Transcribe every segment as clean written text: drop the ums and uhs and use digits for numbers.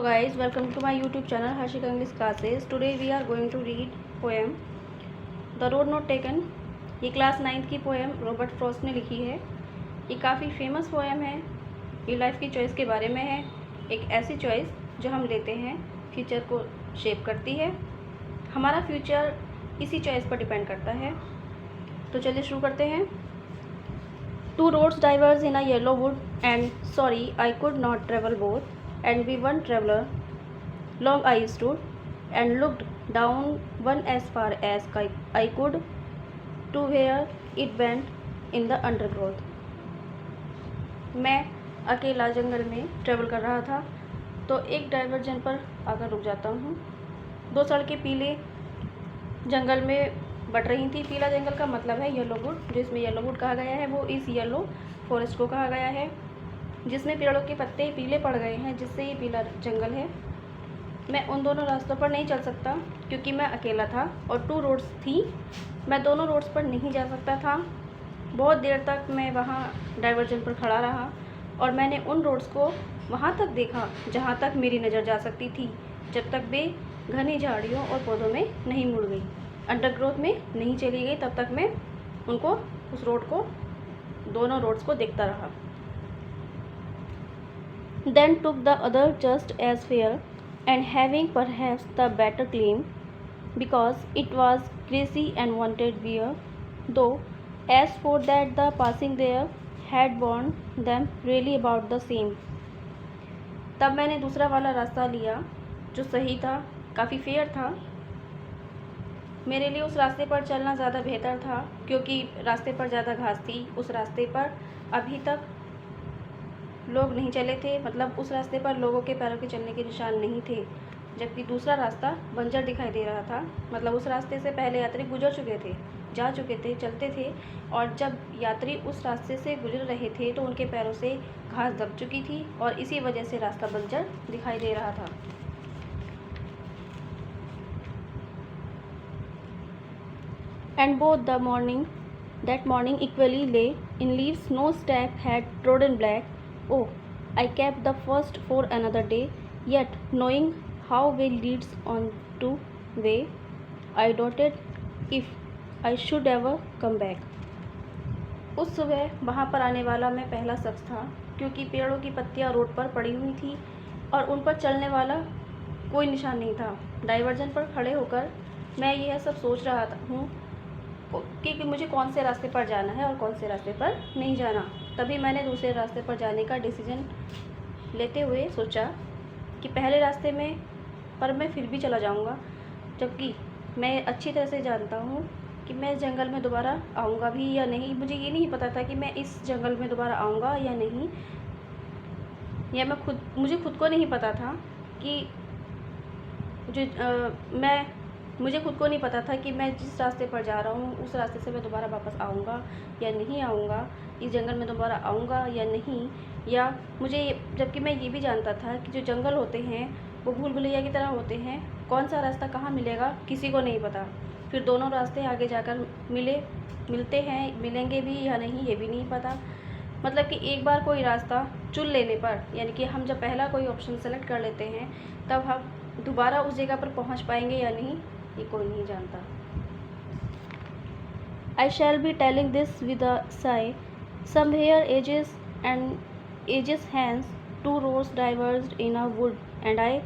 guys, welcome to my YouTube channel Harshika English Classes. Today we are going to read poem The Road Not Taken. ये class 9th की poem Robert Frost ने लिखी है। ये काफ़ी famous poem है। ये लाइफ की चॉइस के बारे में है। एक ऐसी चॉइस जो हम लेते हैं फ्यूचर को शेप करती है। हमारा फ्यूचर इसी चॉइस पर डिपेंड करता है। तो चलिए शुरू करते हैं। Two roads diverged in a yellow wood, and sorry I could not travel both. And we one traveler, long I stood, and looked down one as far as I could, to where it went in the undergrowth. मैं अकेला जंगल में travel कर रहा था तो एक diversion पर आकर रुक जाता हूँ। दो सड़कें पीले जंगल में बट रही थी। पीला जंगल का मतलब है येलो वुड, जिसमें येलो वुड कहा गया है वो इस येलो फॉरेस्ट को कहा गया है, जिसमें पेड़ों के पत्ते पीले पड़ गए हैं, जिससे ये पीला जंगल है। मैं उन दोनों रास्तों पर नहीं चल सकता क्योंकि मैं अकेला था और 2 रोड्स थी। मैं दोनों रोड्स पर नहीं जा सकता था। बहुत देर तक मैं वहाँ डाइवर्जन पर खड़ा रहा और मैंने उन रोड्स को वहाँ तक देखा जहाँ तक मेरी नज़र जा सकती थी, जब तक वे घनी झाड़ियों और पौधों में नहीं मुड़ गई, अंडरग्रोथ में नहीं चली गई। तब तक मैं उनको उस रोड को दोनों रोड्स को देखता रहा। Then took the other just as fair and having perhaps the better claim, because it was greasy and wanted beer, though as for that the passing there had warned them really about the same. तब मैंने दूसरा वाला रास्ता लिया जो सही था, काफ़ी फेयर था। मेरे लिए उस रास्ते पर चलना ज़्यादा बेहतर था क्योंकि रास्ते पर ज़्यादा घास थी। उस रास्ते पर अभी तक लोग नहीं चले थे, मतलब उस रास्ते पर लोगों के पैरों के चलने के निशान नहीं थे, जबकि दूसरा रास्ता बंजर दिखाई दे रहा था। मतलब उस रास्ते से पहले यात्री गुजर चुके थे, जा चुके थे, चलते थे, और जब यात्री उस रास्ते से गुजर रहे थे तो उनके पैरों से घास दब चुकी थी और इसी वजह से रास्ता बंजर दिखाई दे रहा था। And both that morning equally lay in leaves no step had trodden black. Oh, I kept the first for another day, yet knowing how way leads on to way, I doubted if I should ever come back. उस सुबह वहाँ पर आने वाला मैं पहला शख्स था क्योंकि पेड़ों की पत्तियाँ रोड पर पड़ी हुई थी और उन पर चलने वाला कोई निशान नहीं था। डाइवर्जन पर खड़े होकर मैं यह सब सोच रहा हूँ कि मुझे कौन से रास्ते पर जाना है और कौन से रास्ते पर नहीं जाना। तभी मैंने दूसरे रास्ते पर जाने का डिसीजन लेते हुए सोचा कि पहले रास्ते में पर मैं फिर भी चला जाऊंगा, जबकि मैं अच्छी तरह से जानता हूँ कि मैं इस जंगल में दोबारा आऊँगा भी या नहीं। मुझे ये नहीं पता था कि मैं इस जंगल में दोबारा आऊँगा या नहीं, या मुझे खुद को नहीं पता था कि मुझे खुद को नहीं पता था कि मैं जिस रास्ते पर जा रहा हूँ उस रास्ते से मैं दोबारा वापस आऊँगा या नहीं आऊँगा, इस जंगल में दोबारा आऊँगा या नहीं। या जबकि मैं ये भी जानता था कि जो जंगल होते हैं वो भूल भुलैया की तरह होते हैं, कौन सा रास्ता कहाँ मिलेगा किसी को नहीं पता। फिर दोनों रास्ते आगे जाकर मिलते हैं, मिलेंगे भी या नहीं ये भी नहीं पता। मतलब कि एक बार कोई रास्ता चुन लेने पर, यानी कि हम जब पहला कोई ऑप्शन सेलेक्ट कर लेते हैं तब हम दोबारा उस जगह पर पहुंच पाएंगे या नहीं ये कोई नहीं जानता। I shall be telling this with a sigh. Somewhere ages hence, 2 roads diverged in a wood, and I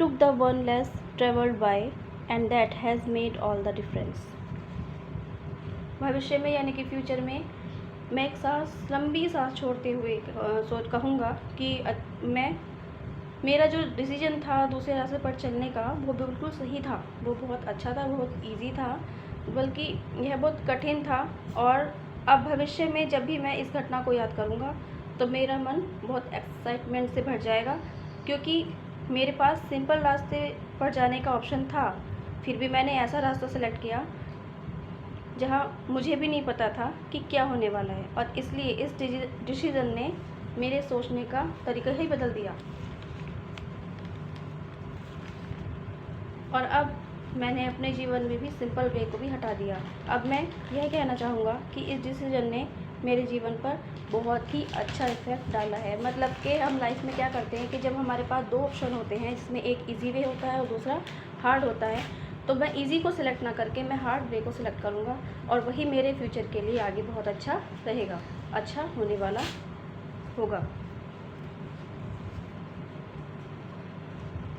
took the one less travelled by, and that has made all the difference. भविष्य में यानी कि future में मैं एक लंबी सांस छोड़ते हुए कहूँगा कि मेरा जो डिसीजन था दूसरे रास्ते पर चलने का वो बिल्कुल सही था, वो बहुत अच्छा था, बहुत इजी था, बल्कि यह बहुत कठिन था। और अब भविष्य में जब भी मैं इस घटना को याद करूँगा तो मेरा मन बहुत एक्साइटमेंट से भर जाएगा, क्योंकि मेरे पास सिंपल रास्ते पर जाने का ऑप्शन था, फिर भी मैंने ऐसा रास्ता सेलेक्ट किया जहाँ मुझे भी नहीं पता था कि क्या होने वाला है, और इसलिए इस डिसीजन ने मेरे सोचने का तरीका ही बदल दिया। और अब मैंने अपने जीवन में भी सिंपल वे को भी हटा दिया। अब मैं यह कहना चाहूँगा कि इस डिसीजन ने मेरे जीवन पर बहुत ही अच्छा इफ़ेक्ट डाला है। मतलब कि हम लाइफ में क्या करते हैं कि जब हमारे पास 2 ऑप्शन होते हैं, जिसमें एक ईज़ी वे होता है और दूसरा हार्ड होता है, तो मैं ईज़ी को सिलेक्ट ना करके मैं हार्ड वे को सिलेक्ट करूँगा, और वही मेरे फ्यूचर के लिए आगे बहुत अच्छा रहेगा, अच्छा होने वाला होगा।